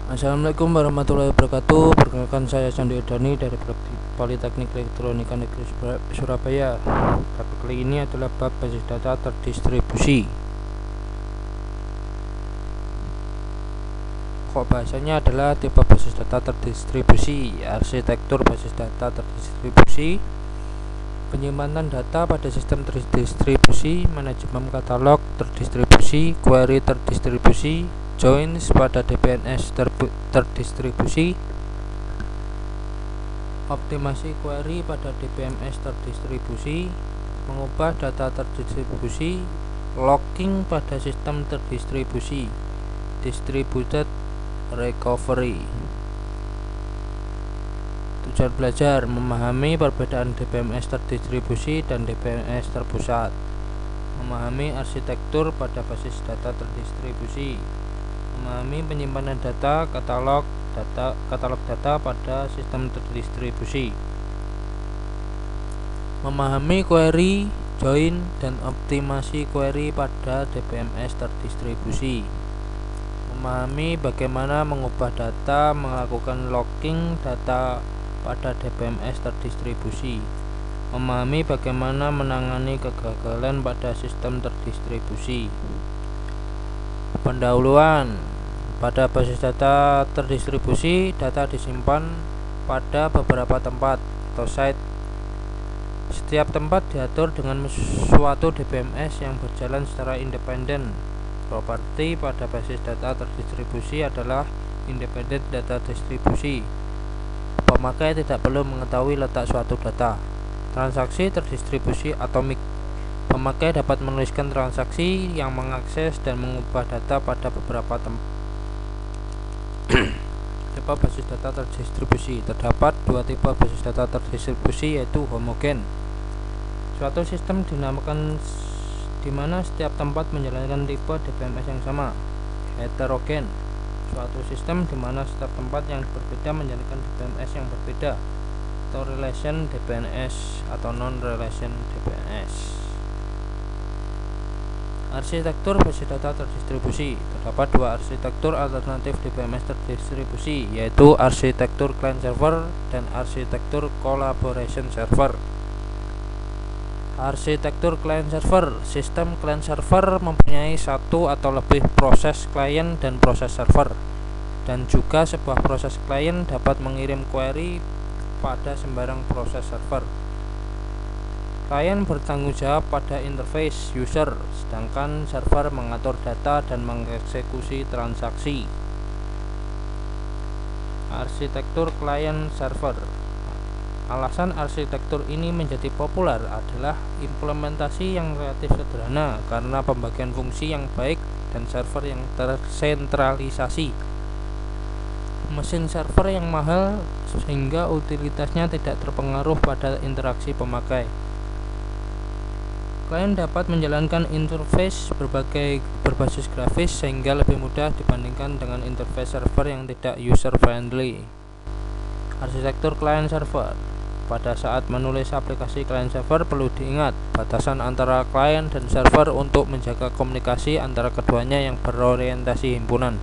Assalamualaikum warahmatullahi wabarakatuh. Perkenalkan, saya Sandi Edani dari Politeknik Elektronika Negeri Surabaya. Topik kali ini adalah bab basis data terdistribusi. Pokok bahasanya adalah tipe basis data terdistribusi, arsitektur basis data terdistribusi, penyimpanan data pada sistem terdistribusi, manajemen katalog terdistribusi, query terdistribusi, joins pada DBMS terdistribusi, optimasi query pada DBMS terdistribusi, mengubah data terdistribusi, locking pada sistem terdistribusi, distributed recovery. Tujuan belajar: memahami perbedaan DBMS terdistribusi dan DBMS terpusat, memahami arsitektur pada basis data terdistribusi, memahami penyimpanan data, katalog data pada sistem terdistribusi, memahami query, join, dan optimasi query pada DBMS terdistribusi, memahami bagaimana mengubah data, melakukan locking data pada DBMS terdistribusi, memahami bagaimana menangani kegagalan pada sistem terdistribusi. Pendahuluan: pada basis data terdistribusi, data disimpan pada beberapa tempat atau site. Setiap tempat diatur dengan suatu DBMS yang berjalan secara independen. Properti pada basis data terdistribusi adalah independent data distribusi. Pemakai tidak perlu mengetahui letak suatu data. Transaksi terdistribusi atomik. Pemakai dapat menuliskan transaksi yang mengakses dan mengubah data pada beberapa tipe basis data terdistribusi. Terdapat dua tipe basis data terdistribusi, yaitu homogen. Suatu sistem dinamakan di mana setiap tempat menjalankan tipe DBMS yang sama. Heterogen. Suatu sistem di mana setiap tempat yang berbeda menjalankan DBMS yang berbeda, atau relation DBMS atau non-relation DBMS. Arsitektur basis data terdistribusi. Terdapat dua arsitektur alternatif DBMS terdistribusi, yaitu arsitektur client server dan arsitektur collaboration server. Arsitektur client server. Sistem client server mempunyai satu atau lebih proses client dan proses server, dan juga sebuah proses client dapat mengirim query pada sembarang proses server. Client bertanggung jawab pada interface user, sedangkan server mengatur data dan mengeksekusi transaksi. Arsitektur client server. Alasan arsitektur ini menjadi populer adalah implementasi yang relatif sederhana karena pembagian fungsi yang baik dan server yang tersentralisasi. Mesin server yang mahal sehingga utilitasnya tidak terpengaruh pada interaksi pemakai. Klien dapat menjalankan interface berbasis grafis sehingga lebih mudah dibandingkan dengan interface server yang tidak user friendly. Arsitektur client server. Pada saat menulis aplikasi client server perlu diingat batasan antara client dan server untuk menjaga komunikasi antara keduanya yang berorientasi himpunan,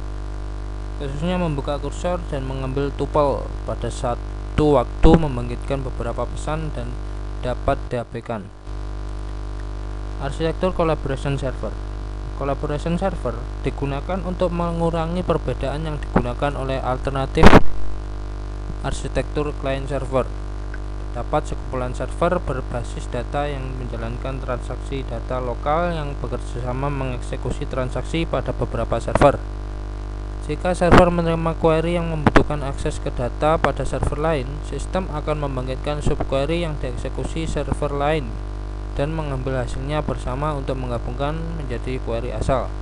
khususnya membuka kursor dan mengambil tuple pada satu waktu, membangkitkan beberapa pesan dan dapat diabaikan. Arsitektur collaboration server. Collaboration server digunakan untuk mengurangi perbedaan yang digunakan oleh alternatif arsitektur client server. Terdapat sekumpulan server berbasis data yang menjalankan transaksi data lokal yang bekerjasama mengeksekusi transaksi pada beberapa server. Jika server menerima query yang membutuhkan akses ke data pada server lain, sistem akan membangkitkan subquery yang dieksekusi server lain dan mengambil hasilnya bersama untuk menggabungkan menjadi query asal.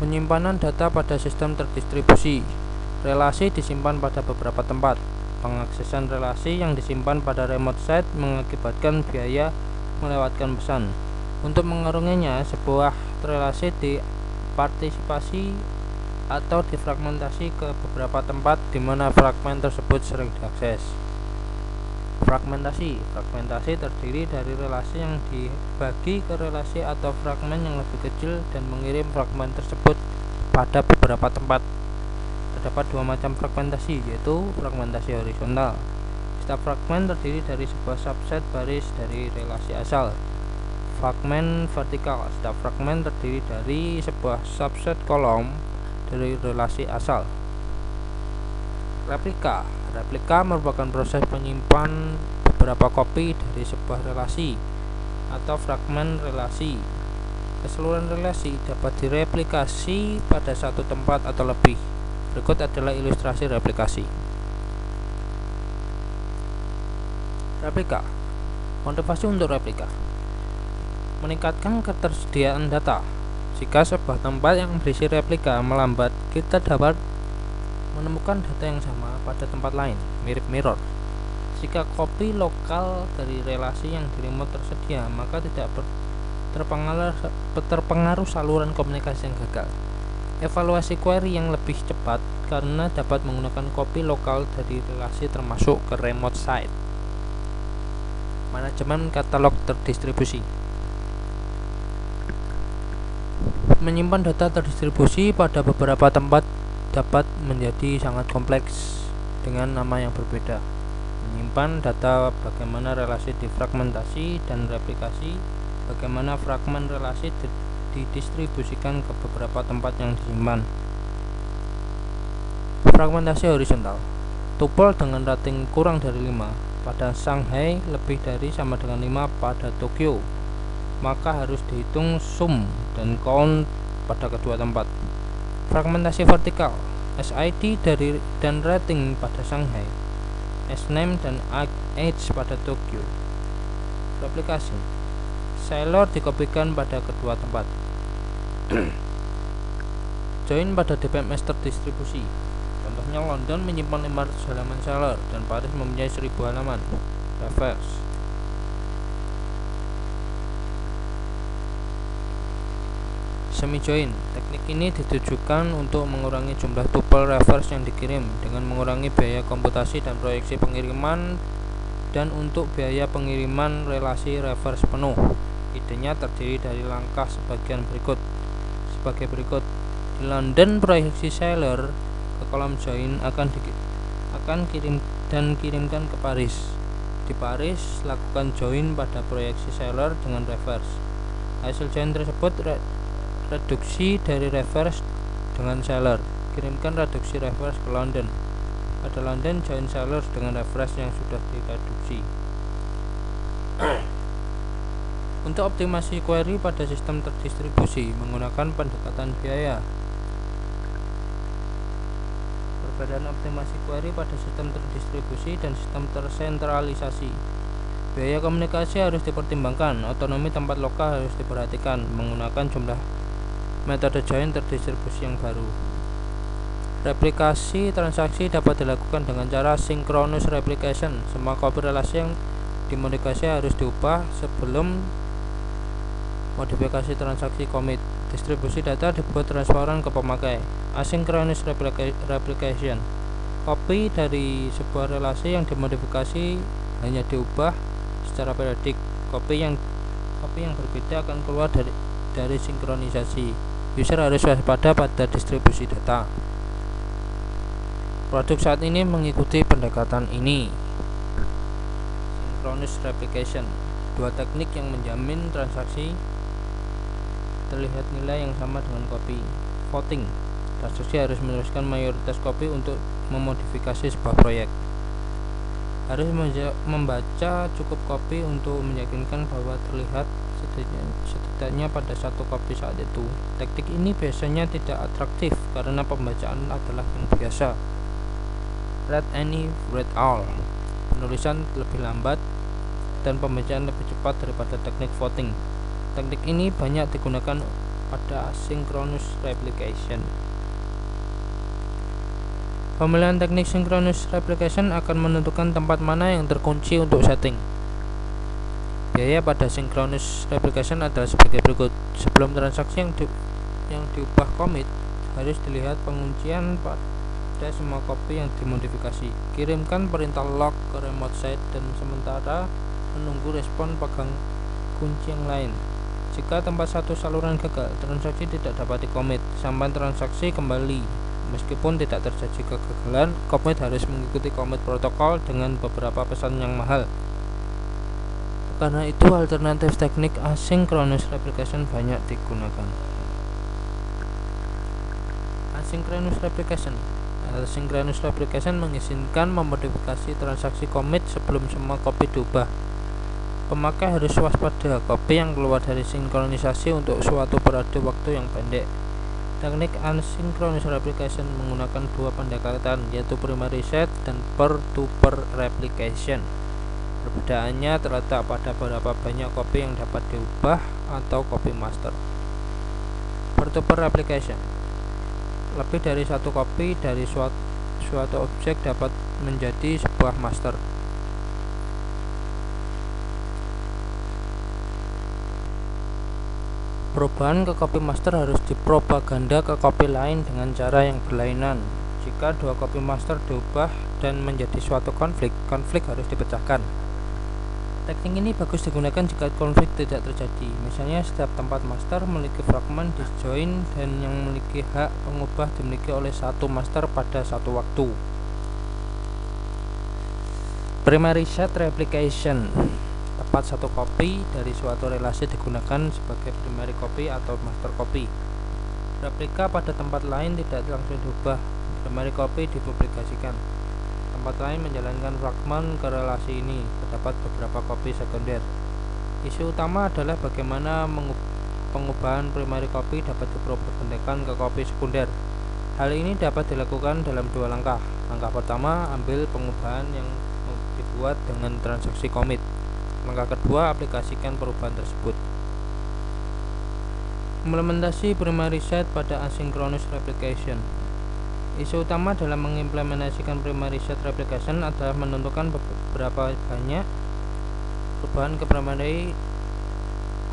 Penyimpanan data pada sistem terdistribusi. Relasi disimpan pada beberapa tempat. Pengaksesan relasi yang disimpan pada remote site mengakibatkan biaya melewatkan pesan. Untuk mengarunginya, sebuah relasi dipartisipasi atau difragmentasi ke beberapa tempat di mana fragmen tersebut sering diakses. Fragmentasi terdiri dari relasi yang dibagi ke relasi atau fragmen yang lebih kecil dan mengirim fragmen tersebut pada beberapa tempat. Terdapat dua macam fragmentasi, yaitu fragmentasi horizontal. Setiap fragmen terdiri dari sebuah subset baris dari relasi asal. Fragmen vertikal, setiap fragmen terdiri dari sebuah subset kolom dari relasi asal. Replika merupakan proses menyimpan beberapa kopi dari sebuah relasi atau fragmen relasi. Keseluruhan relasi dapat direplikasi pada satu tempat atau lebih. Berikut adalah ilustrasi replikasi. Replika. Motivasi untuk replika: meningkatkan ketersediaan data. Jika sebuah tempat yang berisi replika melambat, kita dapat menemukan data yang sama pada tempat lain, mirip mirror. Jika kopi lokal dari relasi yang di remote tersedia, maka tidak terpengaruh saluran komunikasi yang gagal. Evaluasi query yang lebih cepat karena dapat menggunakan kopi lokal dari relasi termasuk ke remote site. Manajemen katalog terdistribusi. Menyimpan data terdistribusi pada beberapa tempat dapat menjadi sangat kompleks dengan nama yang berbeda. Menyimpan data bagaimana relasi difragmentasi dan replikasi, bagaimana fragmen relasi didistribusikan ke beberapa tempat yang disimpan. Fragmentasi horizontal. Tupel dengan rating kurang dari 5 pada Shanghai lebih dari sama dengan 5 pada Tokyo, maka harus dihitung sum dan count pada kedua tempat. Fragmentasi vertikal. SID dan rating pada Shanghai, sname dan age pada Tokyo. Replikasi. Seller dikopikan pada kedua tempat. Join pada DBMS terdistribusi. Contohnya London menyimpan 500 halaman seller dan Paris mempunyai 1000 halaman. Reverse. Semi join. Teknik ini ditujukan untuk mengurangi jumlah tupel reverse yang dikirim dengan mengurangi biaya komputasi dan proyeksi pengiriman dan untuk biaya pengiriman relasi reverse penuh. Idenya terdiri dari langkah sebagai berikut. Di London, proyeksi seller ke kolom join akan kirimkan ke Paris. Di Paris, lakukan join pada proyeksi seller dengan reverse. Hasil join tersebut reduksi dari reverse dengan seller. Kirimkan reduksi reverse ke London. Pada London, join seller dengan reverse yang sudah direduksi. Untuk optimasi query pada sistem terdistribusi menggunakan pendekatan biaya. Perbedaan optimasi query pada sistem terdistribusi dan sistem tersentralisasi. Biaya komunikasi harus dipertimbangkan, otonomi tempat lokal harus diperhatikan menggunakan jumlah metode join terdistribusi yang baru. Replikasi transaksi dapat dilakukan dengan cara synchronous replication. Semua kopi relasi yang dimodifikasi harus diubah sebelum modifikasi transaksi commit. Distribusi data dibuat transparan ke pemakai. Asynchronous replication. Kopi dari sebuah relasi yang dimodifikasi hanya diubah secara periodik. Kopi yang berbeda akan keluar dari sinkronisasi. User harus waspada pada distribusi data. Produk saat ini mengikuti pendekatan ini. Synchronous replication. Dua teknik yang menjamin transaksi terlihat nilai yang sama dengan kopi. Voting. Transaksi harus meneruskan mayoritas kopi untuk memodifikasi sebuah proyek. Harus membaca cukup kopi untuk meyakinkan bahwa terlihat setidaknya pada satu kopi saat itu. Teknik ini biasanya tidak atraktif karena pembacaan adalah yang biasa. Read any, read all. Penulisan lebih lambat dan pembacaan lebih cepat daripada teknik voting. Teknik ini banyak digunakan pada asynchronous replication. Pemilihan teknik synchronous replication akan menentukan tempat mana yang terkunci untuk setting. Biaya pada synchronous replication adalah sebagai berikut. Sebelum transaksi yang diubah commit, harus dilihat penguncian pada semua kopi yang dimodifikasi. Kirimkan perintah lock ke remote site dan sementara menunggu respon pegang kunci yang lain. Jika tempat satu saluran gagal, transaksi tidak dapat dikomit sampai transaksi kembali. Meskipun tidak terjadi kegagalan, komit harus mengikuti komit protokol dengan beberapa pesan yang mahal. Karena itu, alternatif teknik asynchronous replication banyak digunakan. Asynchronous replication mengizinkan memodifikasi transaksi commit sebelum semua copy diubah. Pemakai harus waspada copy yang keluar dari sinkronisasi untuk suatu periode waktu yang pendek. Teknik asynchronous replication menggunakan dua pendekatan, yaitu primary set dan peer-to-peer replication. Perbedaannya terletak pada berapa banyak copy yang dapat diubah atau copy master. Peer-to-peer replication, lebih dari satu copy dari suatu objek dapat menjadi sebuah master. Perubahan ke copy master harus dipropaganda ke copy lain dengan cara yang berlainan. Jika dua copy master diubah dan menjadi suatu konflik harus dipecahkan. Teknik ini bagus digunakan jika konflik tidak terjadi. Misalnya, setiap tempat master memiliki fragmen disjoin dan yang memiliki hak pengubah dimiliki oleh satu master pada satu waktu. Primary set replication, tepat satu copy dari suatu relasi digunakan sebagai primary copy atau master copy. Replika pada tempat lain tidak langsung diubah. Primary copy dipublikasikan. Tempat lain menjalankan fragmen ke relasi ini. Terdapat beberapa copy sekunder. Isu utama adalah bagaimana pengubahan primary copy dapat dipropagandakan ke copy sekunder. Hal ini dapat dilakukan dalam dua langkah. Langkah pertama, ambil pengubahan yang dibuat dengan transaksi commit. Langkah kedua, aplikasikan perubahan tersebut. Implementasi primary set pada asynchronous replication. Isu utama dalam mengimplementasikan primary set replication adalah menentukan beberapa banyak perubahan ke primary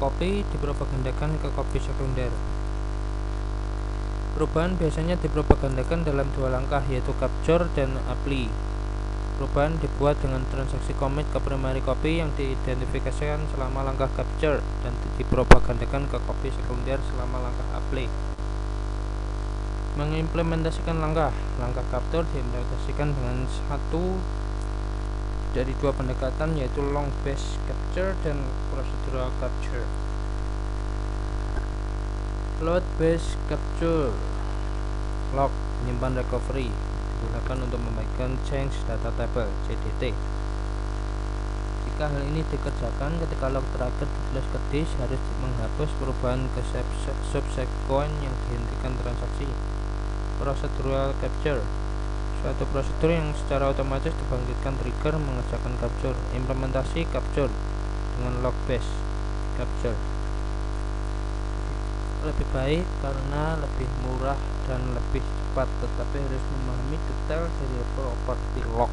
copy dipropagandakan ke copy sekunder. Perubahan biasanya dipropagandakan dalam dua langkah, yaitu capture dan apply. Perubahan dibuat dengan transaksi commit ke primary copy yang diidentifikasikan selama langkah capture dan dipropagandakan ke copy sekunder selama langkah apply. Mengimplementasikan langkah capture diimplementasikan dengan satu dari dua pendekatan, yaitu long based capture dan procedural capture. Load based capture, log menyimpan recovery, digunakan untuk membagikan change data table (CDT). Jika hal ini dikerjakan ketika log terakhir ditulis ke disk, harus menghapus perubahan ke subsequent yang dihentikan transaksi. Procedural capture, suatu prosedur yang secara otomatis dibangkitkan trigger mengerjakan capture. Implementasi capture dengan log based capture lebih baik karena lebih murah dan lebih cepat, tetapi harus memahami detail dari properti log.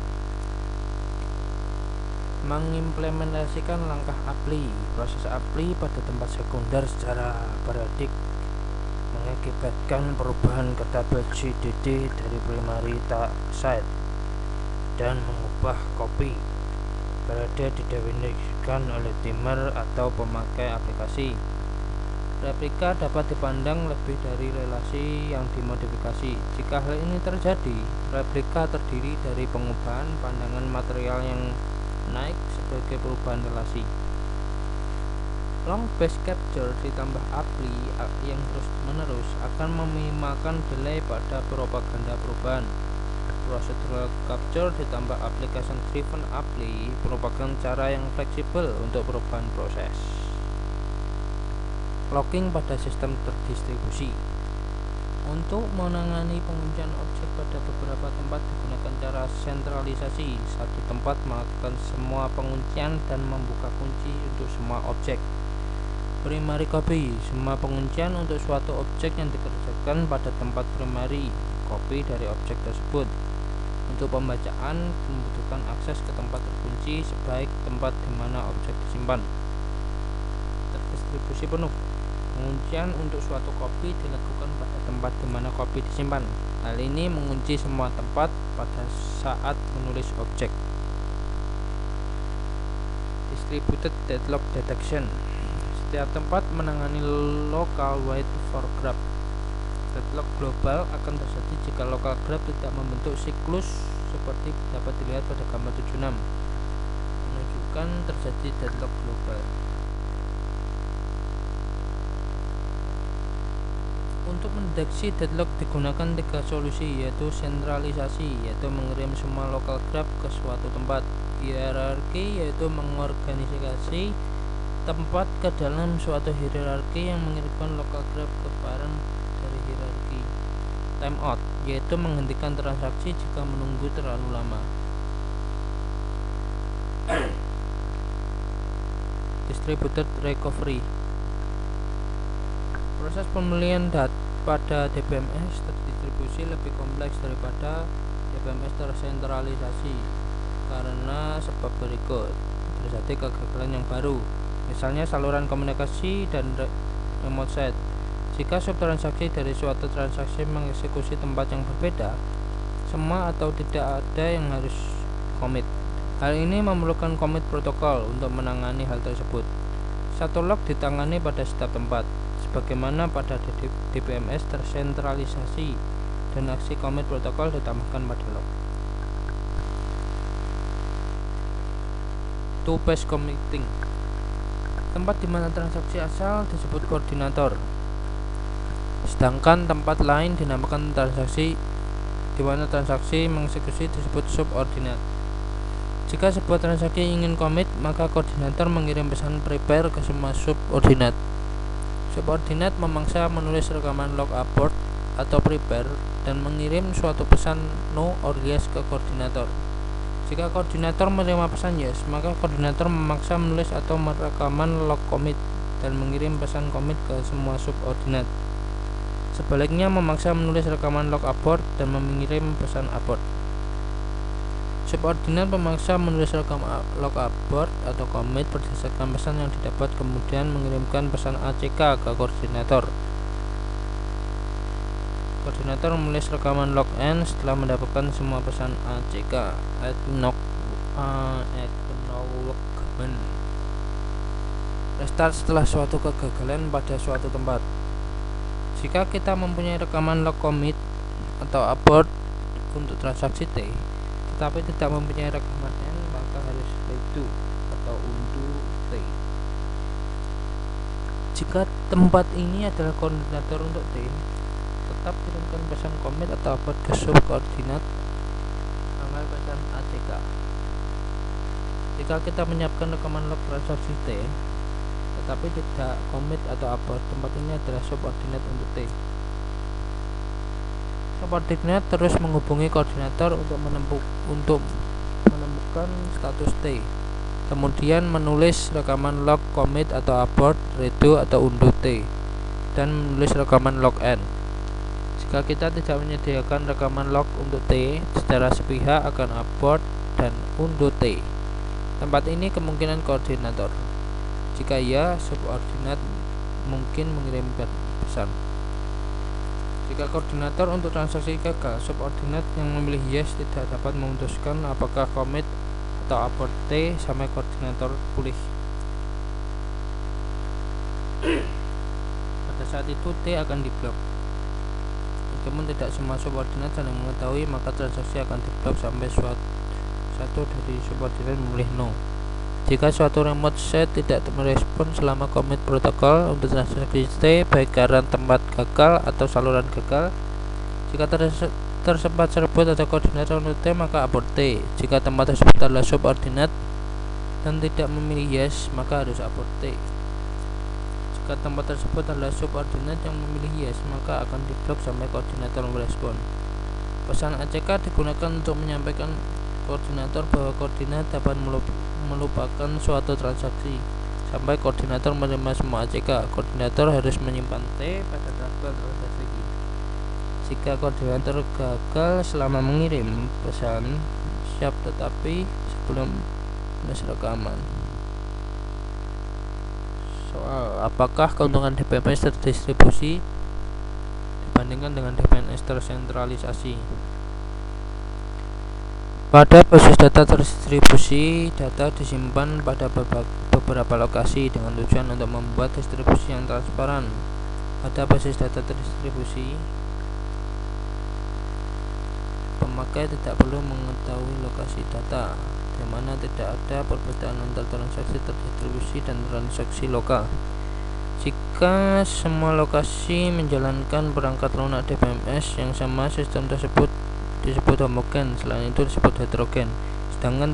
Mengimplementasikan langkah apply. Proses apply pada tempat sekunder secara periodik mengakibatkan perubahan ke tabel CDD dari primary site dan mengubah copy. Periode didefinisikan oleh timer atau pemakai aplikasi. Replika dapat dipandang lebih dari relasi yang dimodifikasi. Jika hal ini terjadi, replika terdiri dari pengubahan pandangan material yang naik sebagai perubahan relasi. Long based capture ditambah apply yang terus menerus akan meminimalkan delay pada propaganda perubahan. Procedural capture ditambah application driven apply merupakan cara yang fleksibel untuk perubahan proses. Locking pada sistem terdistribusi. Untuk menangani penguncian objek pada beberapa tempat digunakan cara sentralisasi. Satu tempat melakukan semua penguncian dan membuka kunci untuk semua objek. Primary copy, semua penguncian untuk suatu objek yang dikerjakan pada tempat primary copy dari objek tersebut. Untuk pembacaan membutuhkan akses ke tempat terkunci sebaik tempat di mana objek disimpan. Terdistribusi penuh, penguncian untuk suatu copy dilakukan pada tempat di mana copy disimpan. Hal ini mengunci semua tempat pada saat menulis objek. Distributed deadlock detection. Setiap tempat menangani local wait for grab. Deadlock global akan terjadi jika local grab tidak membentuk siklus seperti dapat dilihat pada gambar 76, menunjukkan terjadi deadlock global. Untuk mendeteksi deadlock digunakan 3 solusi, yaitu sentralisasi, yaitu mengirim semua local grab ke suatu tempat; hierarki, yaitu mengorganisasi tempat ke dalam suatu hierarki yang mengirimkan local grab ke parent dari hierarki; timeout, yaitu menghentikan transaksi jika menunggu terlalu lama. Distributed recovery. Proses pemulihan pada DBMS terdistribusi lebih kompleks daripada DBMS tersentralisasi karena sebab berikut: terjadi kegagalan yang baru, misalnya saluran komunikasi dan remote set. Jika subtransaksi dari suatu transaksi mengeksekusi tempat yang berbeda, semua atau tidak ada yang harus commit. Hal ini memerlukan commit protokol untuk menangani hal tersebut. Satu lock ditangani pada setiap tempat, sebagaimana pada DBMS tersentralisasi, dan aksi commit protokol ditambahkan pada lock. Two-phase committing. Tempat di mana transaksi asal disebut koordinator, sedangkan tempat lain dinamakan transaksi di mana transaksi mengeksekusi disebut subordinate. Jika sebuah transaksi ingin commit, maka koordinator mengirim pesan prepare ke semua subordinate. Subordinate memaksa menulis rekaman log abort atau prepare dan mengirim suatu pesan no or yes ke koordinator. Jika koordinator menerima pesan yes, maka koordinator memaksa menulis atau merekaman log commit dan mengirim pesan commit ke semua subordinate. Sebaliknya, memaksa menulis rekaman log abort dan mengirim pesan abort. Subordinat memaksa menulis rekaman log abort atau commit berdasarkan pesan yang didapat, kemudian mengirimkan pesan ACK ke koordinator. Koordinator menulis rekaman log N setelah mendapatkan semua pesan ACK. Acknowledgement. Restart setelah suatu kegagalan pada suatu tempat. Jika kita mempunyai rekaman log commit atau abort untuk transaksi T, tetapi tidak mempunyai rekaman N, maka harus redo atau undo T. Jika tempat ini adalah koordinator untuk T, tetap kirimkan pesan commit atau abort ke subkoordinat sampai pesan ACK. Jika kita menyiapkan rekaman log transaksi T, tetapi tidak commit atau abort, tempat ini adalah subordinat untuk T. Subordinat terus menghubungi koordinator untuk menemukan status T, kemudian menulis rekaman log commit atau abort, redo atau undo T, dan menulis rekaman log N. Jika kita tidak menyediakan rekaman log untuk T, secara sepihak akan abort dan undo T. Tempat ini kemungkinan koordinator. Jika ya, subordinat mungkin mengirimkan pesan. Jika koordinator untuk transaksi gagal, subordinat yang memilih yes tidak dapat memutuskan apakah commit atau abort T sampai koordinator pulih. Pada saat itu T akan diblok. Namun tidak semua subordinat saling mengetahui, maka transaksi akan diblok sampai satu dari subordinat memilih no. Jika suatu remote set tidak merespon selama commit protokol untuk transaksi T, baik karena tempat gagal atau saluran gagal, jika tersempat serabut atau koordinator untuk T, maka abort T. Jika tempat tersebut adalah subordinat dan tidak memilih yes, maka harus abort T. Jika tempat tersebut adalah subordinat yang memilih yes, maka akan diblok sampai koordinator merespon. Pesan ACK digunakan untuk menyampaikan koordinator bahwa koordinat dapat melupakan suatu transaksi sampai koordinator menerima semua ACK. Koordinator harus menyimpan T pada daftar transaksi. Jika koordinator gagal selama mengirim pesan, siap tetapi sebelum menulis rekaman. Soal apakah keuntungan DBMS terdistribusi dibandingkan dengan DBMS tersentralisasi? Pada basis data terdistribusi, data disimpan pada beberapa lokasi dengan tujuan untuk membuat distribusi yang transparan. Pada basis data terdistribusi, pemakai tidak perlu mengetahui lokasi data, di mana tidak ada perbedaan antara transaksi terdistribusi dan transaksi lokal. Jika semua lokasi menjalankan perangkat lunak DBMS yang sama, sistem tersebut disebut homogen, selain itu disebut heterogen. Sedangkan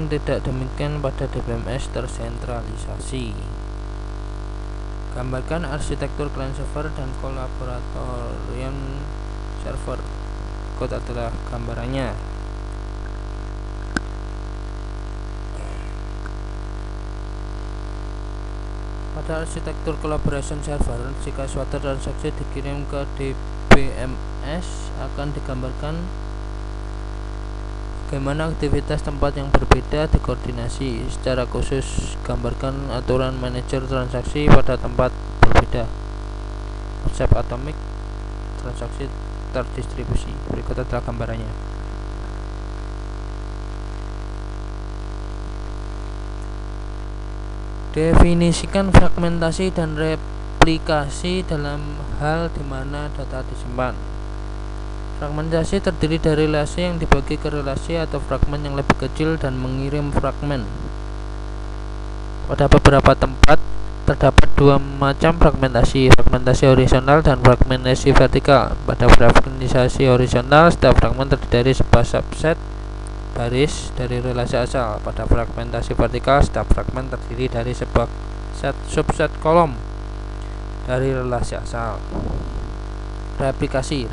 tidak demikian pada DBMS tersentralisasi. Gambarkan arsitektur client server dan collaboration server. Berikut adalah gambarannya. Pada arsitektur collaboration server, jika suatu transaksi dikirim ke DBMS, akan digambarkan bagaimana aktivitas tempat yang berbeda dikoordinasi. Secara khusus, gambarkan aturan manajer transaksi pada tempat berbeda. Konsep atomik transaksi terdistribusi. Berikut adalah gambarannya. Definisikan fragmentasi dan replikasi dalam hal di mana data disimpan. Fragmentasi terdiri dari relasi yang dibagi ke relasi atau fragmen yang lebih kecil dan mengirim fragmen. Pada beberapa tempat terdapat dua macam fragmentasi, fragmentasi horizontal dan fragmentasi vertikal. Pada fragmentasi horizontal, setiap fragmen terdiri dari sebuah subset baris dari relasi asal. Pada fragmentasi vertikal, setiap fragmen terdiri dari sebuah subset kolom dari relasi asal. Replikasi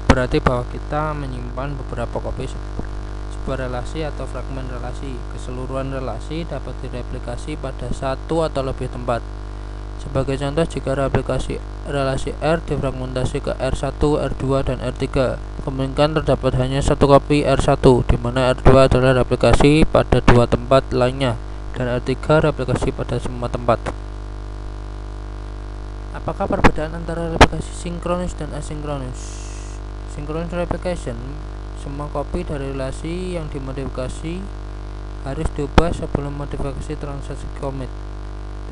berarti bahwa kita menyimpan beberapa kopi sebuah relasi atau fragmen relasi. Keseluruhan relasi dapat direplikasi pada satu atau lebih tempat. Sebagai contoh, jika replikasi relasi R difragmentasi ke R1, R2, dan R3, kemungkinan terdapat hanya satu kopi R1, di mana R2 adalah replikasi pada dua tempat lainnya, dan R3 replikasi pada semua tempat. Apakah perbedaan antara replikasi sinkronus dan asinkronus? Synchronous replication, semua kopi dari relasi yang dimodifikasi harus diubah sebelum modifikasi transaksi commit.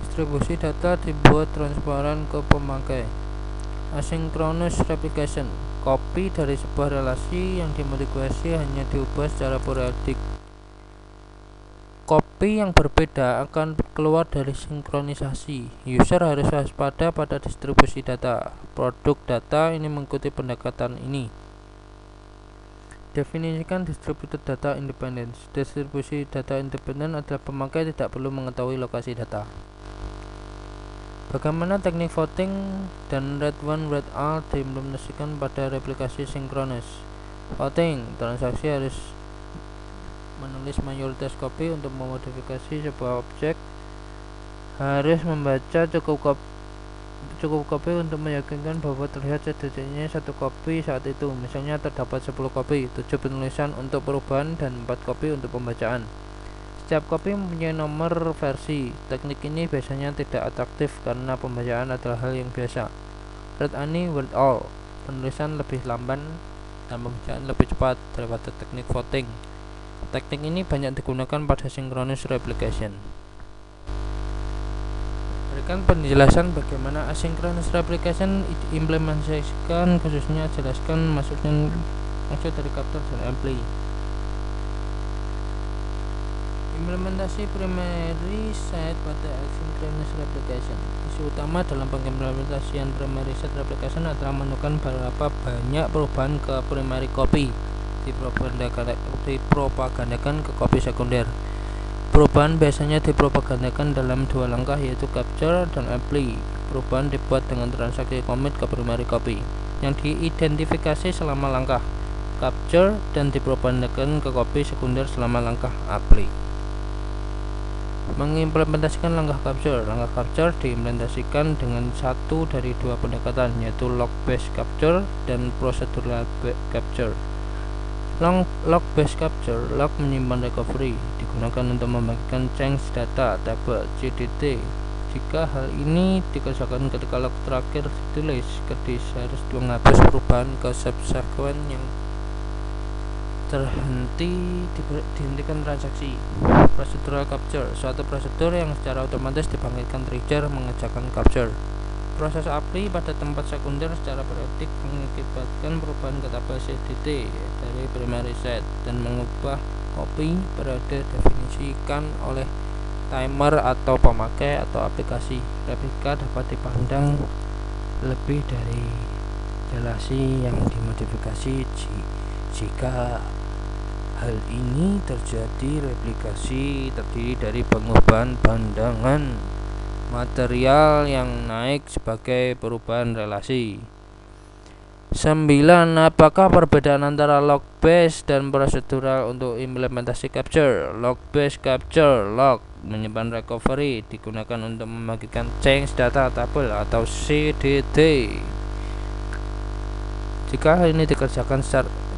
Distribusi data dibuat transparan ke pemakai. Asynchronous replication, kopi dari sebuah relasi yang dimodifikasi hanya diubah secara periodik. Kopi yang berbeda akan keluar dari sinkronisasi. User harus waspada pada distribusi data. Produk data ini mengikuti pendekatan ini. Definisikan distributed data independence. Distribusi data independen adalah pemakai tidak perlu mengetahui lokasi data. Bagaimana teknik voting dan read one read all diimplementasikan pada replikasi sinkronus? Voting, transaksi harus menulis mayoritas kopi untuk memodifikasi sebuah objek, harus membaca cukup kopi untuk meyakinkan bahwa terlihat setidaknya satu kopi saat itu. Misalnya terdapat 10 kopi, 7 penulisan untuk perubahan dan 4 kopi untuk pembacaan. Setiap kopi mempunyai nomor versi. Teknik ini biasanya tidak atraktif karena pembacaan adalah hal yang biasa. Read only, write all, penulisan lebih lamban dan pembacaan lebih cepat daripada teknik voting. Teknik ini banyak digunakan pada synchronous replication. Berikan penjelasan bagaimana asynchronous replication diimplementasikan, khususnya jelaskan maksud dari capture dan apply. Implementasi primary set pada asynchronous replication. Isu utama dalam pengimplementasian primary set replication adalah menemukan berapa banyak perubahan ke primary copy dipropagandakan ke copy sekunder. Perubahan biasanya dipropagandakan dalam dua langkah, yaitu capture dan apply. Perubahan dibuat dengan transaksi commit ke primary copy yang diidentifikasi selama langkah capture dan dipropagandakan ke copy sekunder selama langkah apply. Mengimplementasikan langkah capture. Langkah capture diimplementasikan dengan satu dari dua pendekatan, yaitu log based capture dan procedural capture. Log based capture, log menyimpan recovery, digunakan untuk membagikan change data table CDT. Jika hal ini dikerjakan ketika log terakhir ditulis ke disk, harus menghapus perubahan ke subsequent yang dihentikan transaksi. Procedural capture, suatu prosedur yang secara otomatis dibangkitkan trigger mengerjakan capture. Proses API pada tempat sekunder secara periodik mengakibatkan perubahan ke tabel CDT dari primary set dan mengubah copy periode definisikan oleh timer atau pemakai atau aplikasi. Replika dapat dipandang lebih dari relasi yang dimodifikasi. Jika hal ini terjadi, replikasi terdiri dari pengubahan pandangan material yang naik sebagai perubahan relasi. 9. Apakah perbedaan antara log based dan prosedural untuk implementasi capture? Log based capture, log menyimpan recovery, digunakan untuk membagikan change data tabel atau CDT. Jika hal ini dikerjakan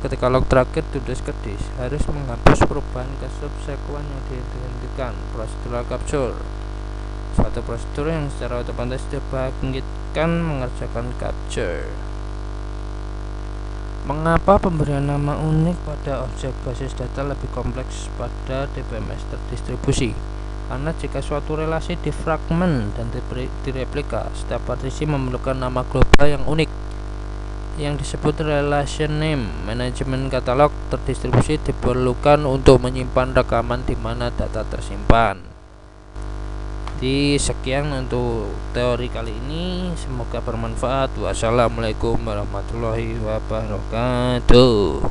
ketika log terakhir tulis ke disk, harus menghapus perubahan ke subsekuen yang dihentikan. Procedural capture, suatu prosedur yang secara otomatis dibangkitkan mengerjakan capture. Mengapa pemberian nama unik pada objek basis data lebih kompleks pada DBMS terdistribusi? Karena jika suatu relasi difragmen dan direplika, setiap partisi memerlukan nama global yang unik yang disebut relation name. Manajemen katalog terdistribusi diperlukan untuk menyimpan rekaman di mana data tersimpan. Jadi sekian untuk teori kali ini, semoga bermanfaat. Wassalamualaikum warahmatullahi wabarakatuh.